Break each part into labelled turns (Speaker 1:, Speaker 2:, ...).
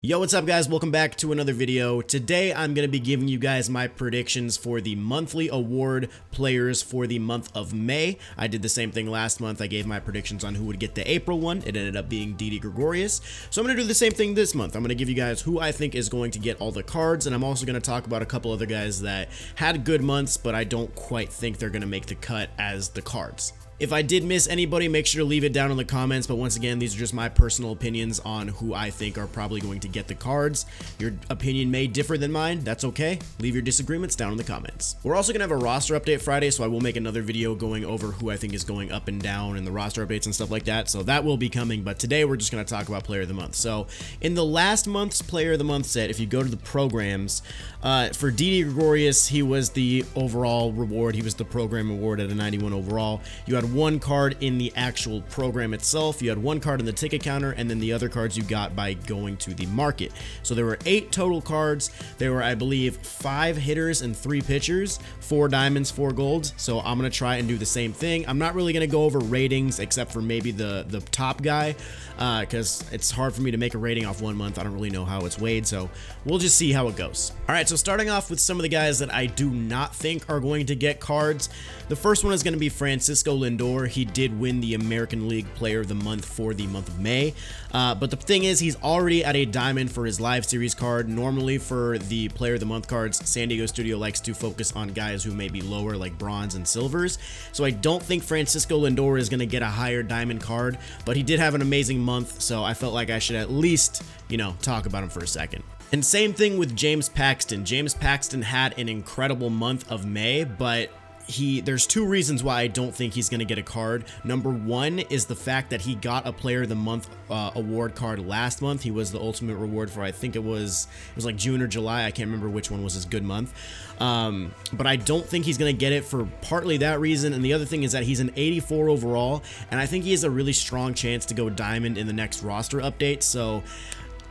Speaker 1: Yo, what's up guys? Welcome back to another video. Today I'm going to be giving you guys my predictions for the monthly award players for the month of May. I did the same thing last month. I gave my predictions on who would get the April one. It ended up being Didi Gregorius. So I'm going to do the same thing this month. I'm going to give you guys who I think is going to get all the cards, and I'm also going to talk about a couple other guys that had good months, but I don't quite think they're going to make the cut as the cards. If I did miss anybody, make sure to leave it down in the comments, but once again, these are just my personal opinions on who I think are probably going to get the cards. Your opinion may differ than mine, that's okay. Leave your disagreements down in the comments. We're also going to have a roster update Friday, so I will make another video going over who I think is going up and down and the roster updates and stuff like that, so that will be coming, but today we're just going to talk about Player of the Month. So, in the last month's Player of the Month set, if you go to the programs, for Didi Gregorius, he was the overall reward, he was the program award at a 91 overall. You had one card in the actual program itself, you had one card in the ticket counter, and then the other cards you got by going to the market. So there were 8 total cards. There were, I believe, 5 hitters and 3 pitchers, 4 diamonds, 4 golds. So I'm gonna try and do the same thing. I'm not really gonna go over ratings except for maybe the top guy, because it's hard for me to make a rating off 1 month. I don't really know how it's weighed, so we'll just see how it goes. All right, so starting off with some of the guys that I do not think are going to get cards. The first one is going to be Francisco Lindor. He did win the American League Player of the Month for the month of May. But the thing is, he's already at a diamond for his live series card. Normally for the Player of the Month cards, San Diego Studio likes to focus on guys who may be lower, like bronze and silvers. So I don't think Francisco Lindor is going to get a higher diamond card, but he did have an amazing month, so I felt like I should at least, talk about him for a second. And same thing with James Paxton. James Paxton had an incredible month of May, but there's 2 reasons why I don't think he's going to get a card. Number 1 is the fact that he got a Player of the Month award card last month. He was the ultimate reward for, I think it was like June or July. I can't remember which one was his good month. But I don't think he's going to get it for partly that reason. And the other thing is that he's an 84 overall, and I think he has a really strong chance to go diamond in the next roster update. So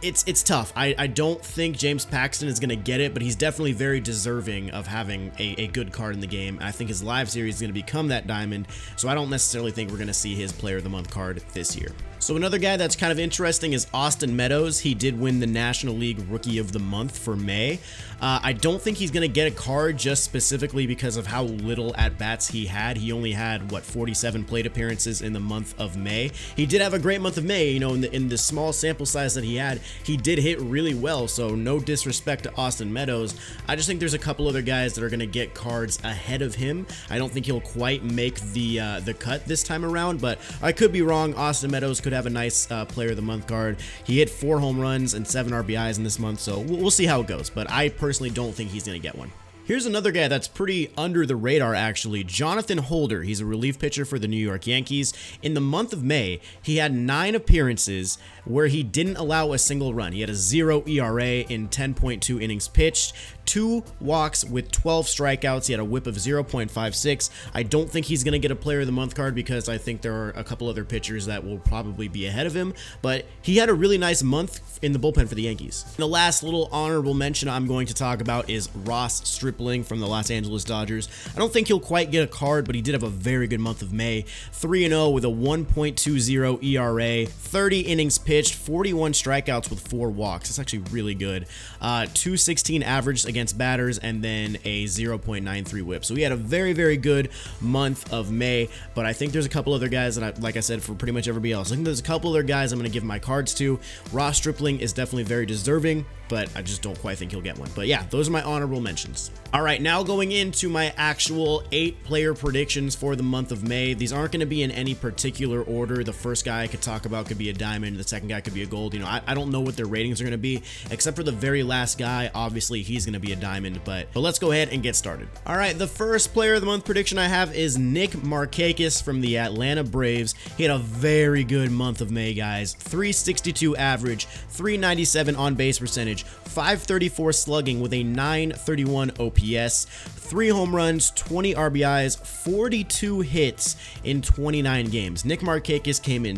Speaker 1: it's tough. I don't think James Paxton is going to get it, but he's definitely very deserving of having a good card in the game. I think his live series is going to become that diamond, so I don't necessarily think we're going to see his Player of the Month card this year. So another guy that's kind of interesting is Austin Meadows. He did win the National League Rookie of the Month for May. I don't think he's going to get a card just specifically because of how little at-bats he had. He only had, 47 plate appearances in the month of May. He did have a great month of May, in the small sample size that he had, he did hit really well, so no disrespect to Austin Meadows. I just think there's a couple other guys that are going to get cards ahead of him. I don't think he'll quite make the cut this time around, but I could be wrong. Austin Meadows could have a nice Player of the Month card. He hit 4 home runs and 7 RBIs in this month, so we'll see how it goes, but I personally don't think he's going to get one. Here's another guy that's pretty under the radar, actually. Jonathan Holder. He's a relief pitcher for the New York Yankees. In the month of May, he had 9 appearances where he didn't allow a single run. He had a 0 ERA in 10.2 innings pitched, 2 walks with 12 strikeouts. He had a whip of 0.56. I don't think he's going to get a Player of the Month card because I think there are a couple other pitchers that will probably be ahead of him, but he had a really nice month in the bullpen for the Yankees. And the last little honorable mention I'm going to talk about is Ross Stripling from the Los Angeles Dodgers. I don't think he'll quite get a card, but he did have a very good month of May. 3-0 with a 1.20 ERA, 30 innings pitched, 41 strikeouts with 4 walks. That's actually really good. 216 average against batters, and then a 0.93 whip. So he had a very, very good month of May, but I think there's a couple other guys that, like I said, for pretty much everybody else, I think there's a couple other guys I'm going to give my cards to. Ross Stripling is definitely very deserving, but I just don't quite think he'll get one. But yeah, those are my honorable mentions. All right, now going into my actual 8 player predictions for the month of May. These aren't going to be in any particular order. The first guy I could talk about could be a diamond. The second guy could be a gold. I don't know what their ratings are going to be, except for the very last guy. Obviously, he's going to be a diamond, but let's go ahead and get started. All right, the first Player of the Month prediction I have is Nick Markakis from the Atlanta Braves. He had a very good month of May, guys. 362 average, 397 on base percentage, 534 slugging with a 931 OPS, 3 home runs, 20 RBIs, 42 hits in 29 games. Nick Markakis came in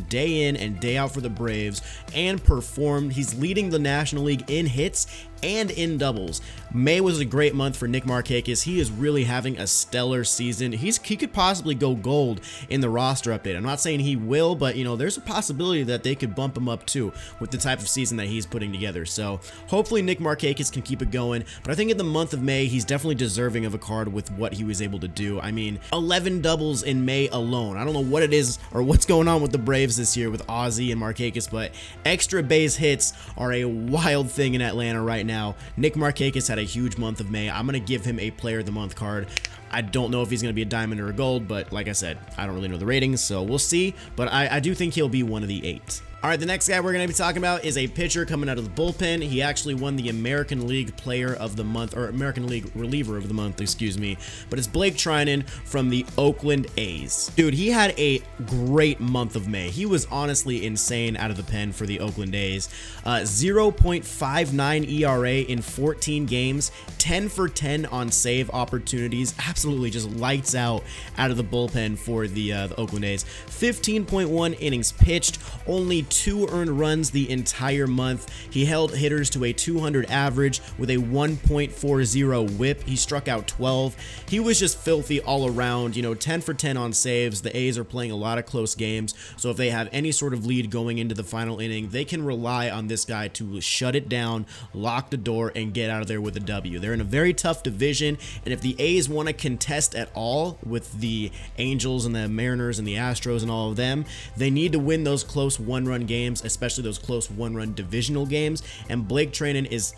Speaker 1: and day out for the Braves and performed. He's leading the National League in hits and in doubles. May was a great month for Nick Markakis. He is really having a stellar season. He could possibly go gold in the roster update. I'm not saying he will, but there's a possibility that they could bump him up too with the type of season that he's putting together. So hopefully Nick Markakis can keep it going. But I think in the month of May, he's definitely deserving of a card with what he was able to do. I mean, 11 doubles in May alone. I don't know what it is or what's going on with the Braves this year with Ozzie and Markakis, but extra base hits are a wild thing in Atlanta right now. Nick Markakis had a huge month of May. I'm going to give him a Player of the Month card. I don't know if he's going to be a diamond or a gold, but like I said, I don't really know the ratings, so we'll see. But I do think he'll be one of the 8. All right, the next guy we're going to be talking about is a pitcher coming out of the bullpen. He actually won the American League Player of the Month, or American League Reliever of the Month, excuse me. But it's Blake Treinen from the Oakland A's. Dude, he had a great month of May. He was honestly insane out of the pen for the Oakland A's. 0.59 ERA in 14 games, 10 for 10 on save opportunities. Absolutely just lights out of the bullpen for the Oakland A's. 15.1 innings pitched, only 2 earned runs the entire month. He held hitters to a 200 average with a 1.40 whip. He struck out 12. He was just filthy all around. 10 for 10 on saves. The A's are playing a lot of close games, so if they have any sort of lead going into the final inning, they can rely on this guy to shut it down, lock the door, and get out of there with a W. They're in a very tough division, and if the A's want to contest at all with the Angels and the Mariners and the Astros and all of them, they need to win those close one-run games, especially those close one-run divisional games, and Blake Treinen is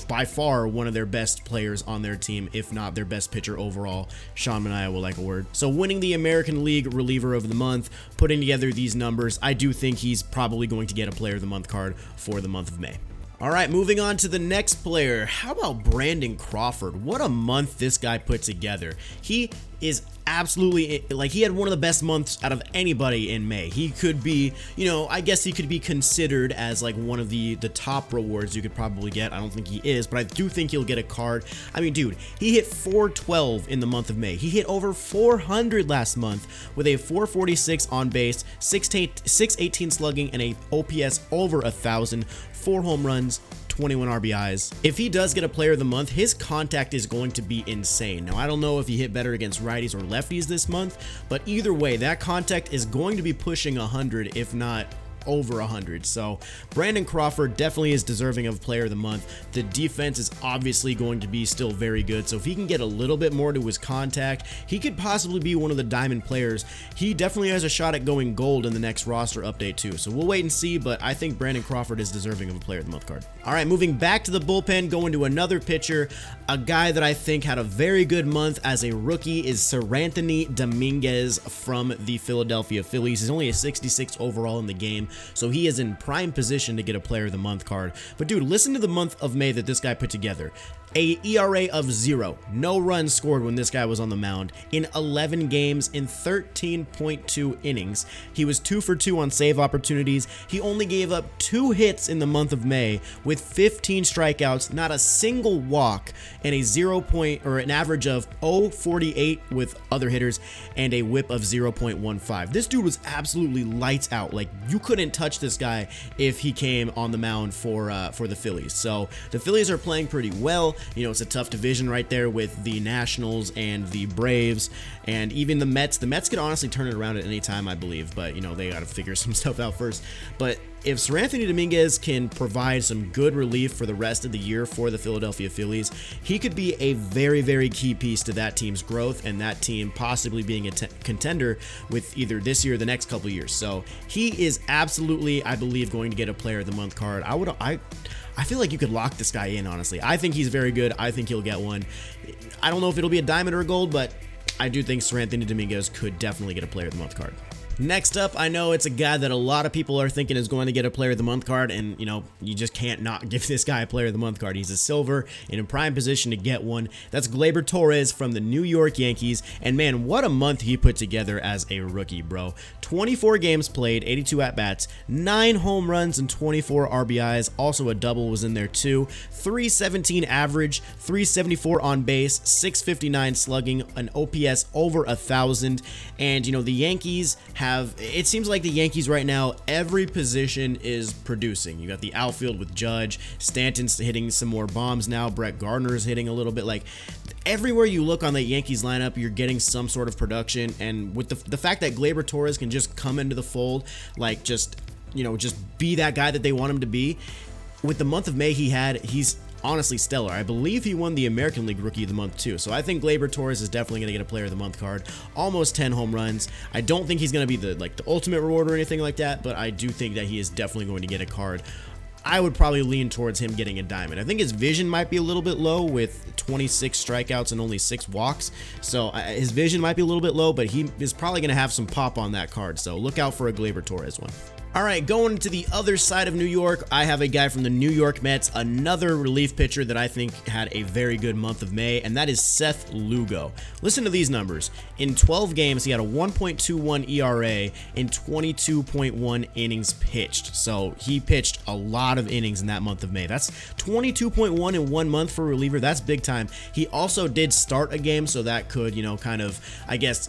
Speaker 1: by far one of their best players on their team, if not their best pitcher overall. Sean Manaea will like a word. So winning the American League Reliever of the Month, putting together these numbers, I do think he's probably going to get a Player of the Month card for the month of May. All right, moving on to the next player. How about Brandon Crawford? What a month this guy put together. He is absolutely, he had one of the best months out of anybody in May. He could be, I guess he could be considered as one of the top rewards you could probably get. I don't think he is, but I do think he'll get a card. I mean, dude, he hit 412 in the month of May. He hit over 400 last month with a 446 on base, 618 slugging, and a OPS over 1,000, 4 home runs, 21 RBIs. If he does get a Player of the Month, his contact is going to be insane. Now, I don't know if he hit better against righties or lefties this month, but either way, that contact is going to be pushing 100, if not over 100. So Brandon Crawford definitely is deserving of Player of the Month. The defense is obviously going to be still very good, so if he can get a little bit more to his contact, he could possibly be one of the diamond players. He definitely has a shot at going gold in the next roster update too, so we'll wait and see, but I think Brandon Crawford is deserving of a Player of the Month card. All right, moving back to the bullpen, going to another pitcher, a guy that I think had a very good month as a rookie is Seranthony Dominguez from the Philadelphia Phillies. He's only a 66 overall in the game, so he is in prime position to get a Player of the Month card. But dude, listen to the month of May that this guy put together. A ERA of 0, no runs scored when this guy was on the mound in 11 games in 13.2 innings. He was 2 for 2 on save opportunities. He only gave up 2 hits in the month of May with 15 strikeouts, not a single walk, and an average of 0.48 with other hitters and a whip of 0.15. This dude was absolutely lights out. You couldn't touch this guy if he came on the mound for the Phillies. So the Phillies are playing pretty well. It's a tough division right there with the Nationals and the Braves and even the Mets. The Mets could honestly turn it around at any time, I believe, but they got to figure some stuff out first. But if Seranthony Dominguez can provide some good relief for the rest of the year for the Philadelphia Phillies, he could be a very, very key piece to that team's growth and that team possibly being a contender with either this year or the next couple years. So he is absolutely, I believe, going to get a Player of the Month card. I feel like you could lock this guy in, honestly. I think he's very good. I think he'll get one. I don't know if it'll be a diamond or a gold, but I do think Seranthony Dominguez could definitely get a Player of the Month card. Next up, I know it's a guy that a lot of people are thinking is going to get a Player of the Month card, and you know, you just can't not give this guy a Player of the Month card. He's a silver in a prime position to get one. That's Gleyber Torres from the New York Yankees, and man, what a month he put together as a rookie, bro. 24 games played, 82 at-bats, 9 home runs, and 24 RBIs. Also a double was in there too. 317 average, 374 on base, 659 slugging, an OPS over 1,000, and you know, the Yankees it seems like the Yankees right now, every position is producing. You got the outfield with Judge, Stanton's hitting some more bombs now, Brett Gardner's hitting a little bit. Like, everywhere you look on the Yankees lineup, you're getting some sort of production, and with the fact that Gleyber Torres can just come into the fold, like just be that guy that they want him to be. With the month of May he's honestly stellar. I believe he won the American League Rookie of the Month too. So I think Gleyber Torres is definitely going to get a Player of the Month card. Almost 10 home runs. I don't think he's going to be the ultimate reward or anything like that, but I do think that he is definitely going to get a card. I would probably lean towards him getting a diamond. I think his vision might be a little bit low with 26 strikeouts and only 6 walks. So his vision might be a little bit low, but he is probably going to have some pop on that card. So look out for a Gleyber Torres one. All right, going to the other side of New York, I have a guy from the New York Mets, another relief pitcher that I think had a very good month of May, and that is Seth Lugo. Listen to these numbers. In 12 games, he had a 1.21 ERA in 22.1 innings pitched. So he pitched a lot of innings in that month of May. That's 22.1 in 1 month for a reliever. That's big time. He also did start a game, so that could, kind of, I guess,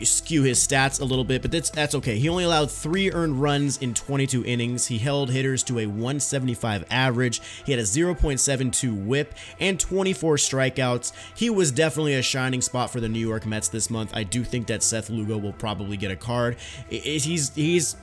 Speaker 1: skew his stats a little bit, but that's okay. He only allowed 3 earned runs in 22 innings. He held hitters to a 175 average. He had a 0.72 whip and 24 strikeouts. He was definitely a shining spot for the New York Mets this month. I do think that Seth Lugo will probably get a card. He's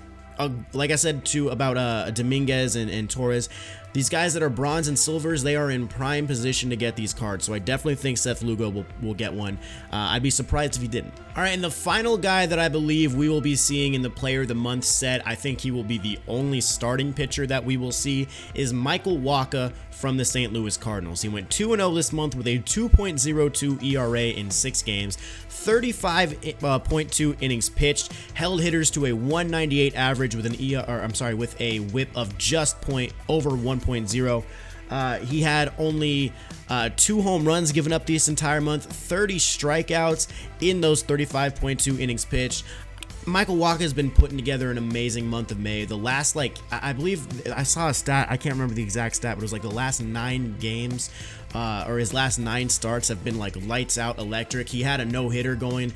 Speaker 1: like I said about Dominguez and Torres, these guys that are bronze and silvers, they are in prime position to get these cards. So I definitely think Seth Lugo will get one. I'd be surprised if he didn't. All right, and the final guy that I believe we will be seeing in the Player of the Month set, I think he will be the only starting pitcher that we will see, is Michael Wacha from the St. Louis Cardinals. He went 2-0 this month with a 2.02 ERA in 6 games, 35.2 innings pitched, held hitters to a 198 average with with a whip of just over 1.0. He had only 2 home runs given up this entire month, 30 strikeouts in those 35.2 innings pitched. Michael Wacha has been putting together an amazing month of May. The last, I believe I saw a stat, I can't remember the exact stat, but it was like the last 9 games, or his last 9 starts have been like lights out electric. He had a no-hitter going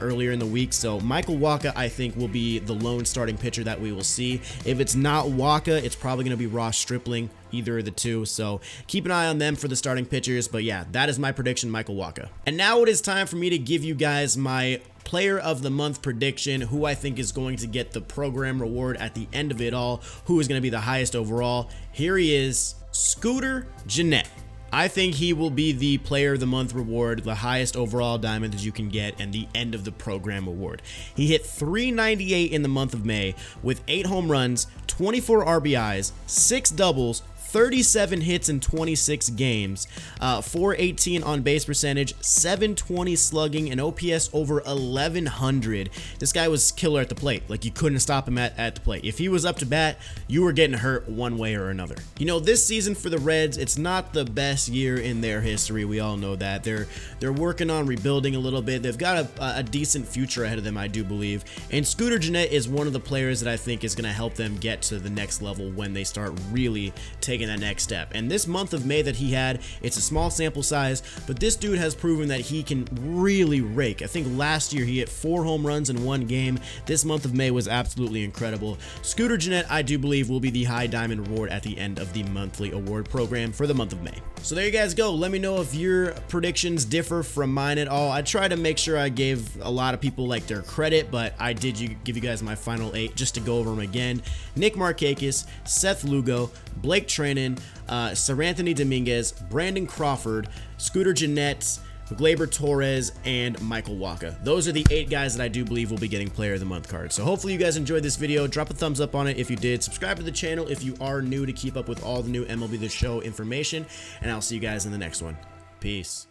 Speaker 1: earlier in the week, so Michael Wacha, I think, will be the lone starting pitcher that we will see. If it's not Wacha, it's probably going to be Ross Stripling, either of the two, so keep an eye on them for the starting pitchers. But yeah, that is my prediction, Michael Wacha. And now it is time for me to give you guys my Player of the Month prediction, who I think is going to get the program reward at the end of it all, who is going to be the highest overall. Here he is, Scooter Gennett. I think he will be the Player of the Month reward, the highest overall diamond that you can get, and the end of the program award. He hit .398 in the month of May with 8 home runs, 24 RBIs, 6 doubles, 37 hits in 26 games, 418 on base percentage, 720 slugging, and OPS over 1100. This guy was killer at the plate. Like, you couldn't stop him at the plate. If he was up to bat, you were getting hurt one way or another. You know, this season for the Reds, it's not the best year in their history. We all know that. They're working on rebuilding a little bit. They've got a decent future ahead of them, I do believe. And Scooter Gennett is one of the players that I think is going to help them get to the next level when they start really taking that next step. And this month of May that he had, it's a small sample size, but this dude has proven that he can really rake. I think last year he hit 4 home runs in 1 game. This month of May was absolutely incredible. Scooter Gennett, I do believe, will be the high diamond reward at the end of the monthly award program for the month of May. So there you guys go. Let me know if your predictions differ from mine at all. I try to make sure I gave a lot of people like their credit, but I did give you guys my final 8 just to go over them again. Nick Markakis, Seth Lugo, Blake Treinen, Seranthony Dominguez, Brandon Crawford, Scooter Gennett, Gleyber Torres, and Michael Wacha. Those are the 8 guys that I do believe will be getting Player of the Month cards. So hopefully you guys enjoyed this video. Drop a thumbs up on it if you did. Subscribe to the channel if you are new to keep up with all the new MLB The Show information. And I'll see you guys in the next one. Peace.